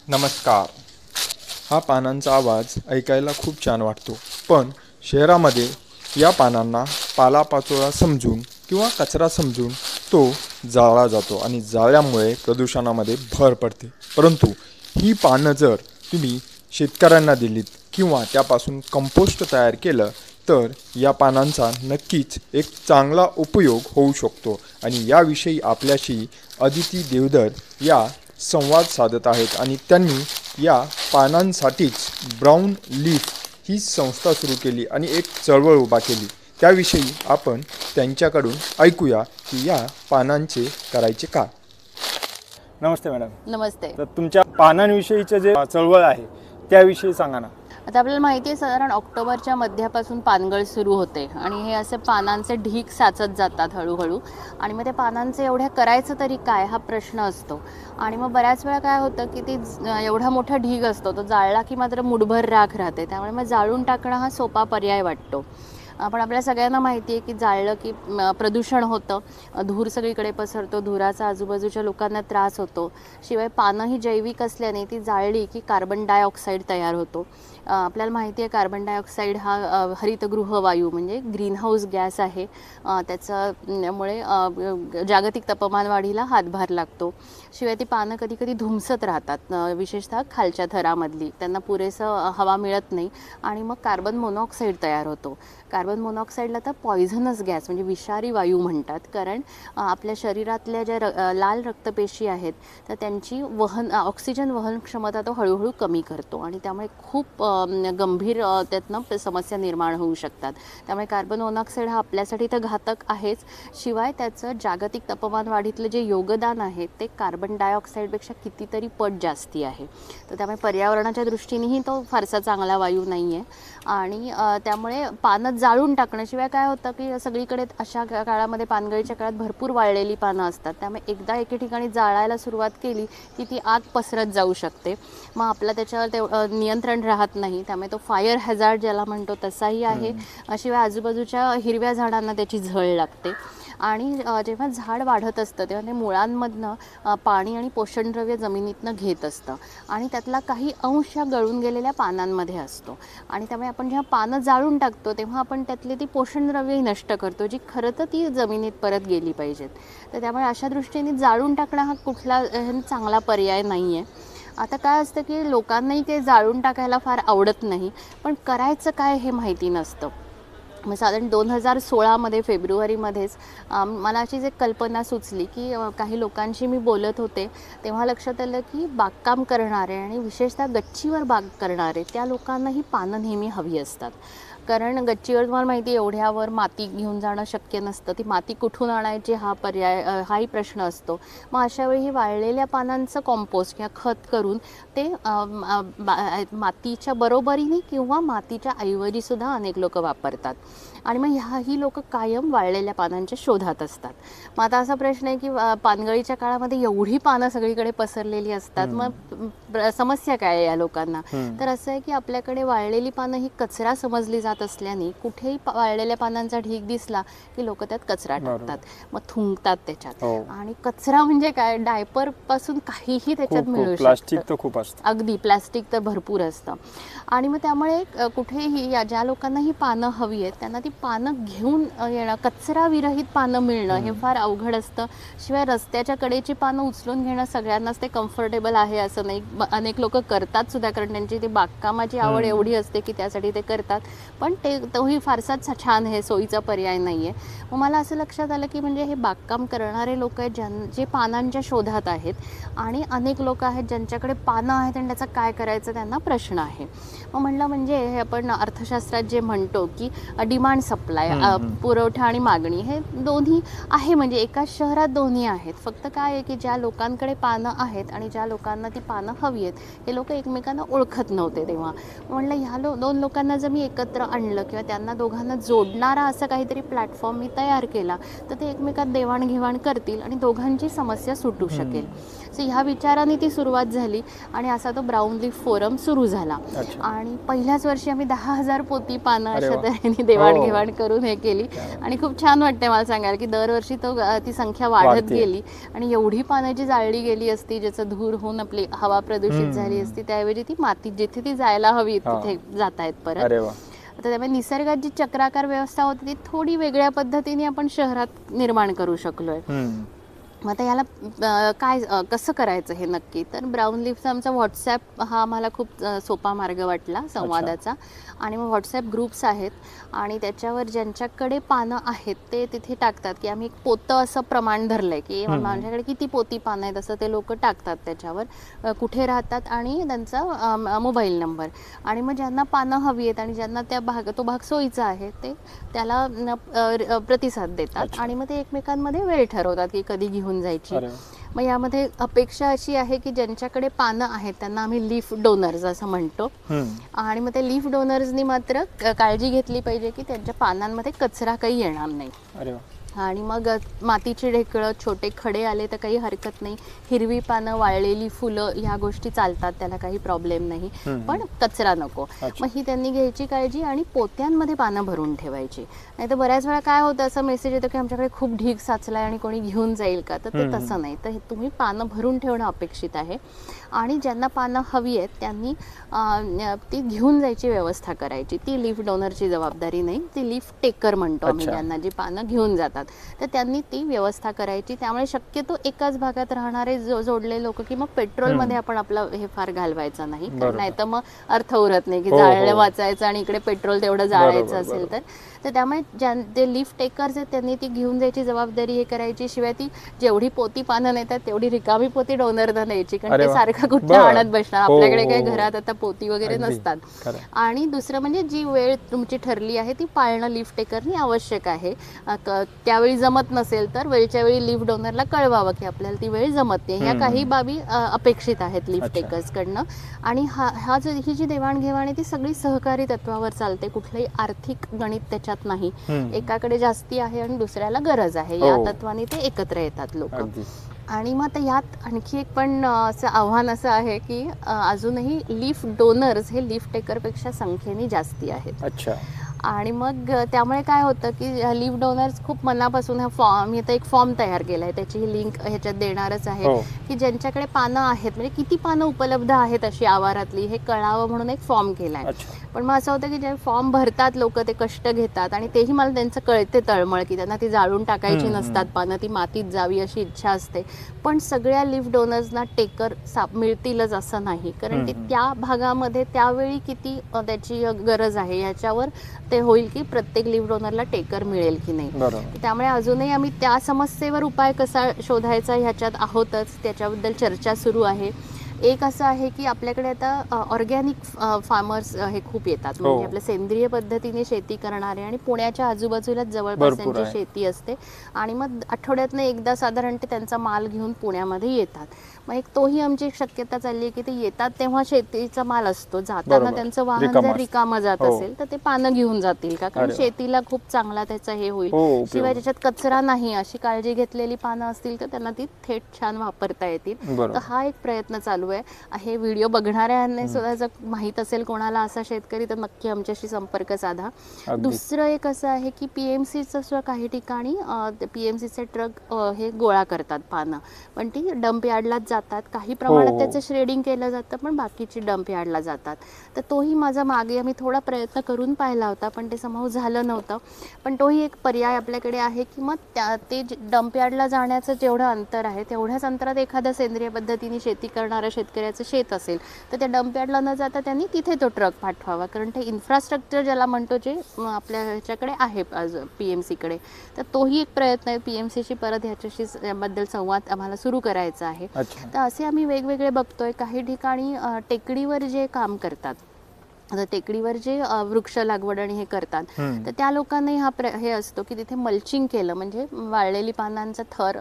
नमस्कार. हा पानांचा आवाज ऐकायला खूप छान वाटतो, पण शहरामध्ये या पानांना पालापाचोळा समजून किंवा कचरा समजून तो जाळला जातो आणि जाळल्यामुळे प्रदूषणामध्ये भर पडते. परंतु ही पानं जर तुम्ही शेतकऱ्यांना दिलीत किंवा त्यापासून कंपोस्ट तयार केलं तर या पानांचा नक्कीच एक चांगला उपयोग होऊ शकतो. आणि याविषयी आपल्याशी अदिती देवधर या संवाद साधत आहेत आणि त्यांनी या पानांसाठीच ब्राऊन लीफ ही संस्था सुरू केली आणि एक चळवळ उभा केली. त्याविषयी आपण त्यांच्याकडून ऐकूया की या पानांचे करायचे का. नमस्ते मॅडम. नमस्ते. तर तुमच्या पानांविषयीचं जे चळवळ आहे त्याविषयी सांगा ना. आता आपल्याला माहिती आहे साधारण ऑक्टोबरच्या मध्यापासून पानगळ सुरू होते आणि हे असे पानांचे ढीग साचत जातात हळूहळू आणि मग त्या पानांचे एवढ्या करायचं तरी काय हा प्रश्न असतो. आणि मग बऱ्याच वेळा काय होतं की ती एवढा मोठा ढीग असतो तो जाळला की मात्र मुठभर राख राहते, त्यामुळे मग जाळून टाकणं हा सोपा पर्याय वाटतो. पण आपल्या सगळ्यांना माहिती आहे की जाळलं की प्रदूषण होतं, धूर सगळीकडे पसरतो, धुराचा आजूबाजूच्या लोकांना त्रास होतो. शिवाय पानं ही जैविक असल्याने ती जाळली की कार्बन डायऑक्साईड तयार होतो. आपल्याला माहिती आहे कार्बन डायऑक्साईड हा हरितगृह वायू म्हणजे ग्रीनहाऊस गॅस आहे. त्याच्यामुळे जागतिक तापमान वाढीला हातभार लागतो. शिवाय ती पानं कधी कधी धुमसत राहतात, विशेषतः खालच्या थरामधली, त्यांना पुरेसं हवा मिळत नाही आणि मग कार्बन मोनॉक्साईड तयार होतो. कार्बन मोनॉक्साईडला तर पॉयझनस गॅस म्हणजे विषारी वायू म्हणतात, कारण आपल्या शरीरातल्या ज्या लाल रक्तपेशी आहेत तर त्यांची ऑक्सिजन वहन क्षमता तो हळूहळू कमी करतो आणि त्यामुळे खूप गंभीर त्यातनं समस्या निर्माण होऊ शकतात. त्यामुळे कार्बन मोनॉक्साईड हा आपल्यासाठी तर घातक आहेच, शिवाय त्याचं जागतिक तापमान वाढीतलं जे योगदान आहे ते कार्बन डायऑक्साईडपेक्षा कितीतरी पट जास्ती आहे. तर त्यामुळे पर्यावरणाच्या दृष्टीनेही तो फारसा चांगला वायू नाही आहे. आणि त्यामुळे पानं जाळून टाकणं, शिवाय काय होतं की सगळीकडे अशा काळामध्ये पानगळीच्या काळात भरपूर वाळलेली पानं असतात, त्यामुळे एकदा एके ठिकाणी जाळायला सुरुवात केली की ती आग पसरत जाऊ शकते. मग आपलं त्याच्यावर नियंत्रण राहत नाही, त्यामुळे तो फायर हॅझार्ड ज्याला म्हणतो तसाही आहे. शिवाय आजूबाजूच्या हिरव्या झाडांना त्याची झळ लागते आणि जेव्हा झाड वाढत असतं तेव्हा ते मुळांमधनं पाणी आणि पोषणद्रव्य जमिनीतनं घेत असतं आणि त्यातला काही अंश गळून गेलेल्या पानांमध्ये असतो आणि त्यामुळे आपण जेव्हा पानं जाळून टाकतो तेव्हा आपण त्यातली ती पोषणद्रव्यही नष्ट करतो, जी खरं तर ती जमिनीत परत गेली पाहिजेत. तर त्यामुळे अशा दृष्टीने जाळून टाकणं हा कुठला चांगला पर्याय नाही आहे. आता काय असतं की लोकांनाही ते जाळून टाकायला फार आवडत नाही, पण करायचं काय हे माहिती नसतं. मग साधारण 2016मध्ये फेब्रुवारीमध्येच मला अशीच एक कल्पना सुचली की काही लोकांशी मी बोलत होते तेव्हा लक्षात आलं की बागकाम करणारे आणि विशेषतः गच्चीवर बाग करणारे त्या लोकांना ही पानं नेहमी हवी असतात. कारण गच्चीवर तुम्हाला माहिती आहे एवढ्यावर माती घेऊन जाणं शक्य नसतं, ती माती कुठून आणायची हाही प्रश्न असतो. मग अशावेळी ही वाळलेल्या पानांचं कॉम्पोस्ट किंवा खत करून ते मातीच्या बरोबरीने किंवा मातीच्या ऐवजीसुद्धा अनेक लोक वापरतात आणि मग ही लोक कायम वाळलेल्या पानांच्या शोधात असतात. मग आता असा प्रश्न आहे की पानगळीच्या काळामध्ये एवढी पानं सगळीकडे पसरलेली असतात, मग समस्या काय आहे या लोकांना. तर असं आहे की आपल्याकडे वाळलेली पानं ही कचरा समजली जात असल्याने कुठेही वाळलेल्या पानांचा ढीग दिसला की लोक त्यात कचरा टाकतात, मग थुंकतात त्याच्यात. आणि कचरा म्हणजे काय, डायपर पासून काहीही त्याच्यात मिळू शकतं. अगदी प्लास्टिक तर भरपूर असतं आणि मग त्यामुळे कुठेही ज्या लोकांना ही पानं हवी आहेत त्यांना ती पानं घेऊन येणं, कचरा विरहित पानं मिळणं हे फार अवघड असतं. शिवाय रस्त्याच्या कडेची पानं उचलून घेणं सगळ्यांनाच ते कम्फर्टेबल आहे असं नाही. अनेक लोक करतात सुद्धा, कारण त्यांची ती बागकामाची आवड एवढी असते की त्यासाठी ते करतात, पण तोही फारसाच छान हे सोयीचा पर्याय नाही आहे. मग मला असं लक्षात आलं की म्हणजे हे बागकाम करणारे लोक आहेत जे पानांच्या शोधात आहेत आणि अनेक लोक आहेत ज्यांच्याकडे पानं आहेत आणि त्याचं काय करायचं त्यांना प्रश्न आहे. मग म्हणलं म्हणजे हे आपण अर्थशास्त्रात जे म्हणतो की डिमांड सप्लाय, पुरवठा आणि मागणी हे दोन्ही आहे, म्हणजे एकाच शहरात दोन्ही आहेत. फक्त काय आहे की ज्या लोकांकडे पानं आहेत आणि ज्या लोकांना ती पानं हवी आहेत हे लोक एकमेकांना ओळखत नव्हते. तेव्हा म्हणलं ह्या दोन लोकांना जर मी एकत्र आणलं किंवा त्यांना दोघांना जोडणारा असं काहीतरी प्लॅटफॉर्म मी तयार केला तर ते एकमेकात देवाणघेवाण करतील आणि दोघांची समस्या सुटू शकेल. सो ह्या विचाराने ती सुरुवात झाली आणि असा तो ब्राऊन लीफ फोरम सुरू झाला. आणि पहिल्याच वर्षी आम्ही 10,000 पोती पानं अशा तऱ्हेने देवाणघेवाण देवाणघेवाण करून हे केली आणि खूप छान वाटते मला सांगायला की दरवर्षी ती संख्या वाढत वाढते. गेली आणि एवढी पानं जी जाळली गेली असती ज्याचा धूर होऊन आपली हवा प्रदूषित झाली असती त्याऐवजी ती माती जिथे ती जायला हवी तिथे जात आहेत परत. अरे वा. तर त्यामुळे निसर्गात जी चक्राकार व्यवस्था होती ती थोडी वेगळ्या पद्धतीने आपण शहरात निर्माण करू शकलोय. मग आता याला कसं करायचं हे नक्की, तर ब्राऊन लीफचा आमचा व्हॉट्सॲप हा आम्हाला खूप सोपा मार्ग वाटला संवादाचा. आणि मग व्हॉट्सॲप ग्रुप्स आहेत आणि त्याच्यावर ज्यांच्याकडे पानं आहेत ते तिथे टाकतात की आम्ही एक पोतं असं प्रमाण धरलंय की माझ्याकडे किती पोती पानं आहेत असं ते लोक टाकतात त्याच्यावर, कुठे राहतात आणि त्यांचा मोबाईल नंबर. आणि मग ज्यांना पानं हवी आहेत आणि ज्यांना तो भाग सोयीचा आहे ते त्याला प्रतिसाद देतात आणि मग ते एकमेकांमध्ये वेळ ठरवतात की कधी घेऊन जायची. मग यामध्ये अपेक्षा अशी आहे की ज्यांच्याकडे पानं आहेत त्यांना आम्ही लीफ डोनर्स असं म्हणतो. आणि मग ते लीफ डोनर्सनी मात्र काळजी घेतली पाहिजे की त्यांच्या पानांमध्ये कचरा काही येणार नाही. आणि मग मातीची ढेकळं, छोटे खडे आले तर काही हरकत नाही, हिरवी पानं, वाळलेली फुलं ह्या गोष्टी चालतात, त्याला काही प्रॉब्लेम नाही, पण कचरा नको. मग ही त्यांनी घ्यायची काळजी आणि पोत्यांमध्ये पानं भरून ठेवायची. नाही तर बऱ्याच वेळा काय होतं, असं मेसेज येतो की आमच्याकडे खूप ढीग साचलाय आणि कोणी घेऊन जाईल का, तर ते तसं नाही. तर तुम्ही पानं भरून ठेवणं अपेक्षित आहे. आणि ज्यांना पानं हवी आहेत त्यांनी ती घेऊन जायची व्यवस्था करायची. ती लीफ डोनरची जबाबदारी नाही, ती लीफ टेकर म्हणतो आम्ही ज्यांना, जी पानं घेऊन जातात, तर त्यांनी ती व्यवस्था करायची. त्यामुळे शक्यतो एकाच भागात राहणारे जोडले लोक की मग पेट्रोलमध्ये आपण आपलं हे फार घालवायचं नाही, नाही तर मग अर्थ उरत नाही की जाळलं वाचायचं आणि इकडे पेट्रोल तेवढं जाळायचं असेल तर. त्यामुळे जे लीफ टेकर्स आहेत त्यांनी ती घेऊन जायची जबाबदारी हे करायची. शिवाय ती जेवढी पोती पानं नेतात तेवढी रिकामी पोती डोनरला न्यायची, कारण ते सारखं कुठे आणत बसणार, आपल्याकडे काही घरात आता पोती वगैरे नसतात. आणि दुसरं म्हणजे जी वेळ तुमची ठरली आहे ती पाळणं लीफ टेकरनी आवश्यक आहे. त्यावेळी जमत नसेल तर वेळच्या वेळी लीफ डोनरला कळवावं की आपल्याला ती वेळ जमत नाही. ह्या काही बाबी अपेक्षित आहेत लीफ टेकर्सकडनं. आणि ही जी देवाणघेवाण आहे ती सगळी सहकारी तत्वावर चालते, कुठलंही आर्थिक गणित त्याच्यात नाही. एकाकडे जास्ती आहे आणि दुसऱ्याला गरज आहे, या तत्वाने ते एकत्र येतात लोक. आणि मग आता यात आणखी एक पण असं आव्हान असं आहे की अजूनही लीफ डोनर्स हे लीफ टेकरपेक्षा संख्येने जास्ती आहेत. आणि मग त्यामुळे काय होतं की लीफ डोनर्स खूप मनापासून मी आता एक फॉर्म तयार केला आहे, त्याची ही लिंक ह्याच्यात देणारच आहे की ज्यांच्याकडे पानं आहेत, म्हणजे किती पानं उपलब्ध आहेत अशी आवारातली, हे कळावं म्हणून एक फॉर्म केला आहे. पण मग असं होतं की जे फॉर्म भरतात लोक, ते कष्ट घेतात आणि तेही मला त्यांचं कळते तळमळ की त्यांना ती जाळून टाकायची नसतात पानं, ती मातीत जावी अशी इच्छा असते. पण सगळ्या लीफ डोनर्सना टेकर मिळतीलच असं नाही, कारण ते त्या भागामध्ये त्यावेळी किती त्याची गरज आहे याच्यावर ते होईल की प्रत्येक लीफ डोनरला टेकर मिळेल की नाही. त्यामुळे अजूनही आम्ही त्या समस्येवर उपाय कसा शोधायचा ह्याच्यात आहोतच, त्याच्याबद्दल चर्चा सुरू आहे. एक असं आहे की आपल्याकडे आता ऑर्गॅनिक फार्मर्स हे खूप येतात, म्हणजे आपल्या सेंद्रिय पद्धतीने शेती करणारे, आणि पुण्याच्या आजूबाजूला जवळपास त्यांची शेती असते आणि मग आठवड्यातनं एकदा साधारण ते त्यांचा माल घेऊन पुण्यामध्ये येतात. मग तोही आमची एक शक्यता चालली आहे की ते येतात तेव्हा शेतीचा माल असतो, जाताना त्यांचं वाहन जर रिकामं जात असेल तर ते पानं घेऊन जातील का, कारण शेतीला खूप चांगला त्याचा हे होईल. शिवाय त्याच्यात कचरा नाही अशी काळजी घेतलेली पानं असतील तर त्यांना ती थेट छान वापरता येतील. तर हा एक प्रयत्न चालू आहे. हे व्हिडिओ बघणाऱ्यांना सुद्धा जर माहीत असेल कोणाला असा शेतकरी तर नक्की आमच्याशी संपर्क साधा. दुसरं एक असं आहे की पीएमसीचं सुद्धा काही ठिकाणी पीएमसीचे ट्रक हे गोळा करतात पानं, पण ती डंप यार्डलाच जातात. काही प्रमाणात त्याचं श्रेडिंग केलं जातं पण बाकीची डंप यार्डला जातात. तर तोही माझा मागे आम्ही थोडा प्रयत्न करून पाहिला होता पण ते समोर झालं नव्हतं. पण तोही एक पर्याय आपल्याकडे आहे की मग ते डंप यार्डला जाण्याचं जेवढं अंतर आहे तेवढ्याच अंतरात एखाद्या सेंद्रिय पद्धतीने शेती करणाऱ्या शेतकऱ्याचं शेत असेल तर त्या डंप यार्डला न जाता त्यांनी तिथे तो ट्रक पाठवावा, कारण ते इन्फ्रास्ट्रक्चर ज्याला म्हणतो जे आपल्या ह्याच्याकडे आहे पीएमसीकडे. तर तोही एक प्रयत्न आहे पीएमसीशी परत ह्याच्याशी याबद्दल संवाद आम्हाला सुरू करायचा आहे. तर असे आम्ही वेगवेगळे बघतोय. काही ठिकाणी टेकडीवर जे काम करतात, आता टेकडीवर जे वृक्ष लागवड आणि हे करतात तर त्या लोकांनाही हे असतो की तिथे मल्चिंग केलं, म्हणजे वाळलेली पानांचा थर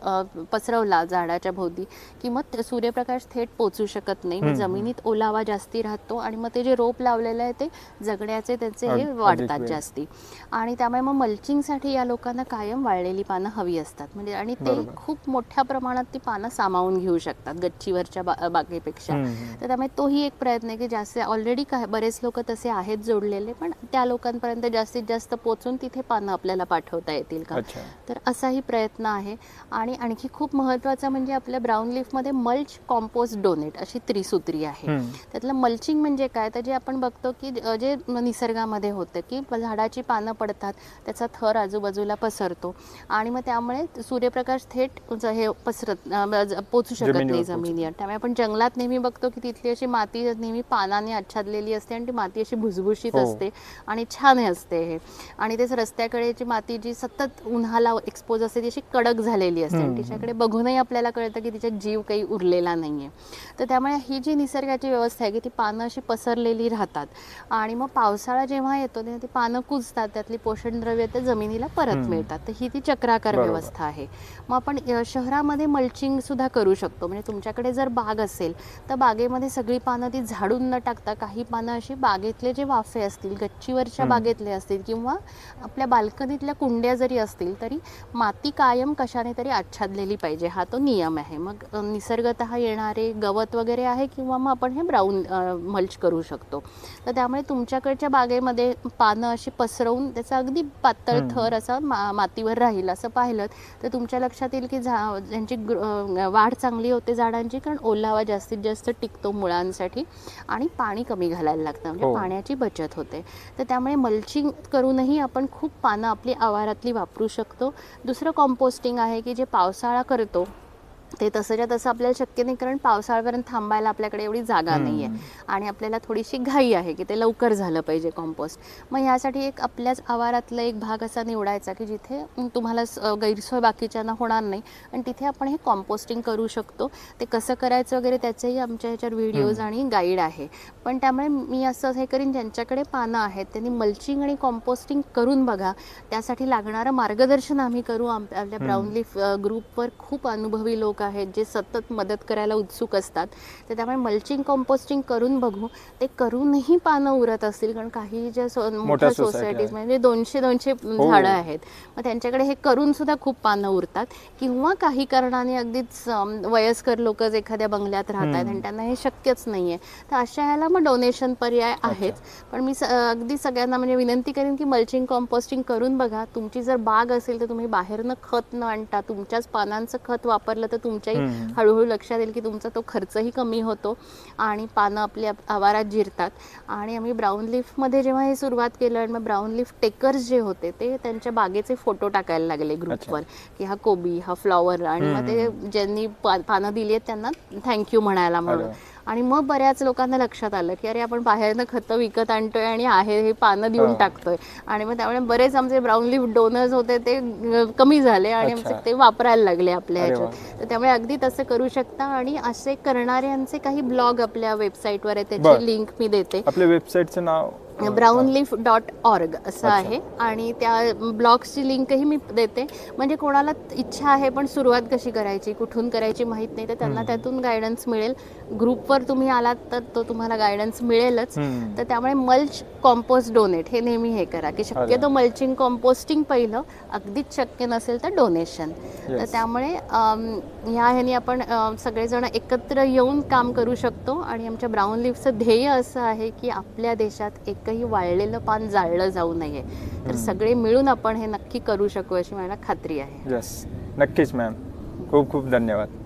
पसरवला झाडाच्या भोवती की मग सूर्यप्रकाश थेट पोचू शकत नाही, मग जमिनीत ओलावा जास्ती राहतो आणि मग ते जे रोप लावलेलं आहे ते जगण्याचे त्याचे हे वाढतात जास्ती. आणि त्यामुळे मग मल्चिंगसाठी या लोकांना कायम वाळलेली पानं हवी असतात, म्हणजे आणि ते खूप मोठ्या प्रमाणात ती पानं सामावून घेऊ शकतात गच्चीवरच्या बागेपेक्षा. तर त्यामुळे तोही एक प्रयत्न आहे की जास्त ऑलरेडी बरेच लोक लोक तसे आहेत जोडलेले, पण त्या लोकांपर्यंत जास्तीत जास्त पोचून तिथे पानं आपल्याला पाठवता येतील का, अच्छा. तर असाही प्रयत्न आहे. आणि आणखी खूप महत्त्वाचं म्हणजे आपल्या ब्राऊन लीफमध्ये मल्च, कॉम्पोस्ट, डोनेट अशी त्रिसूत्री आहे. त्यातलं मल्चिंग म्हणजे काय, तर जे आपण बघतो की जे निसर्गामध्ये होतं की झाडाची पानं पडतात, त्याचा थर आजूबाजूला पसरतो आणि मग त्यामुळे सूर्यप्रकाश थेट हे पोचू शकत नाही जमिनीवर. त्यामुळे आपण जंगलात नेहमी बघतो की तिथली अशी माती नेहमी पानाने आच्छादलेली असते आणि ती माती अशी भुसभुशीत असते आणि छान असते हे. आणि तेच रस्त्याकडेची माती जी सतत उन्हाला एक्सपोज असते ती अशी कडक झालेली असते आणि तिच्याकडे बघूनही आपल्याला कळतं की तिच्यात जीव काही उरलेला नाहीये. तर त्यामुळे ही जी निसर्गाची व्यवस्था आहे की ती पानं अशी पसरलेली राहतात आणि मग पावसाळा जेव्हा येतो तेव्हा ती पानं कुजतात, त्यातली पोषण द्रव्य ते जमिनीला परत मिळतात. तर ही ती चक्राकार व्यवस्था आहे. मग आपण शहरामध्ये मल्चिंग सुद्धा करू शकतो. म्हणजे तुमच्याकडे जर बाग असेल तर बागेमध्ये सगळी पानं ती झाडून न टाकता काही पानं अशी बागेतले जे वाफे असतील, गच्चीवरच्या बागेतले असतील किंवा आपल्या बाल्कनीतल्या कुंड्या जरी असतील तरी माती कायम कशाने तरी आच्छादलेली पाहिजे, हा तो नियम आहे. मग निसर्गतः येणारे गवत वगैरे आहे किंवा मग आपण हे ब्राऊन मल्च करू शकतो. तर त्यामुळे तुमच्याकडच्या बागेमध्ये पानं अशी पसरवून त्याचा अगदी पातळ थर असा मातीवर राहील असं पाहिलं तर तुमच्या लक्षात येईल की ज्यांची वाढ चांगली होते झाडांची, कारण ओलावा जास्तीत जास्त टिकतो मुळांसाठी आणि पाणी कमी घालायला लागतं, म्हणजे पाण्याची बचत होते. तर त्यामुळे मल्चिंग करूनही आपण खूप पानं आपली आवारातली वापरू शकतो. दुसरं कॉम्पोस्टिंग आहे की जे पावसाळा करतो ते तसंच्या तसं आपल्याला शक्य नाही, कारण पावसाळ्यापर्यंत थांबायला आपल्याकडे एवढी जागा नाही आहे आणि आपल्याला थोडीशी घाई आहे की ते लवकर झालं पाहिजे कॉम्पोस्ट. मग ह्यासाठी एक आपल्याच आवारातला एक भाग असा निवडायचा की जिथे तुम्हाला गैरसोय बाकीच्यांना होणार नाही आणि तिथे आपण हे कॉम्पोस्टिंग करू शकतो. ते कसं करायचं वगैरे त्याचेही आमच्या ह्याच्यावर व्हिडिओज आणि गाईड आहे. पण त्यामुळे मी असं हे करीन, ज्यांच्याकडे पानं आहेत त्यांनी मल्चिंग आणि कॉम्पोस्टिंग करून बघा. त्यासाठी लागणारं मार्गदर्शन आम्ही करू. आपल्या ब्राऊन लीफ ग्रुपवर खूप अनुभवी लोक आहेत जे सतत मदत करायला उत्सुक असतात. तर त्यामुळे मल्चिंग, कॉम्पोस्टिंग करून बघू. ते करूनही पानं उरत असतील, कारण काही ज्या मोठ्या सोसायटीज म्हणजे 200 झाडं आहेत, मग त्यांच्याकडे हे करून सुद्धा खूप पानं उरतात. किंवा काही कारणाने अगदीच वयस्कर लोक एखाद्या बंगल्यात राहतात आणि त्यांना हे शक्यच नाहीये, तर अशा ह्याला मग डोनेशन पर्याय आहेच. पण मी अगदी सगळ्यांना म्हणजे विनंती करेन की मल्चिंग, कॉम्पोस्टिंग करून बघा. तुमची जर बाग असेल तर तुम्ही बाहेरनं खत न आणता तुमच्याच पानांचं खत वापरलं तर तुमच्याही हळूहळू लक्षात येईल की तुमचा तो खर्चही कमी होतो आणि पानं आपल्या आवारात जिरतात. आणि आम्ही ब्राऊन लीफमध्ये जेव्हा हे सुरुवात केलं आणि मग ब्राऊन लीफ टेकर्स जे होते ते त्यांच्या बागेचे फोटो टाकायला लागले ग्रुपवर की हा कोबी, हा फ्लॉवर, आणि मग ते ज्यांनी पानं दिली आहेत त्यांना थँक्यू म्हणायला म्हणून. आणि मग बऱ्याच लोकांना लक्षात आलं की अरे आपण बाहेरनं खतं विकत आणतोय आणि आहे हे पानं देऊन टाकतोय. आणि मग त्यामुळे बरेच आमचे ब्राऊन लीफ डोनर्स होते ते कमी झाले आणि ते वापरायला लागले आपल्या ह्याच्यात. तर त्यामुळे अगदी तसं करू शकता. आणि असे करणाऱ्यांचे काही ब्लॉग आपल्या वेबसाईटवर आहे, त्याची लिंक मी देते. आपल्या वेबसाईटचं नाव brownleaf.org असं आहे आणि त्या ब्लॉग्सची लिंकही मी देते. म्हणजे कोणाला इच्छा आहे पण सुरुवात कशी करायची, कुठून करायची माहीत नाही, तर त्यांना त्यातून गायडन्स मिळेल. ग्रुपवर तुम्ही आलात तर तो तुम्हाला गायडन्स मिळेलच. तर त्यामुळे मल्च, कॉम्पोस्ट, डोनेट हे नेहमी हे करा की शक्यतो मल्चिंग, कॉम्पोस्टिंग पहिलं, अगदीच शक्य नसेल तर डोनेशन. तर त्यामुळे ह्या ह्यानी आपण सगळेजण एकत्र येऊन काम करू शकतो. आणि आमच्या ब्राऊन लीफचं ध्येय असं आहे की आपल्या देशात एकही वाळलेलं पान जाळलं जाऊ नये. तर सगळे मिळून आपण हे नक्की करू शकू अशी मला खात्री आहे. यस, नक्कीच मॅम. खूप खूप धन्यवाद.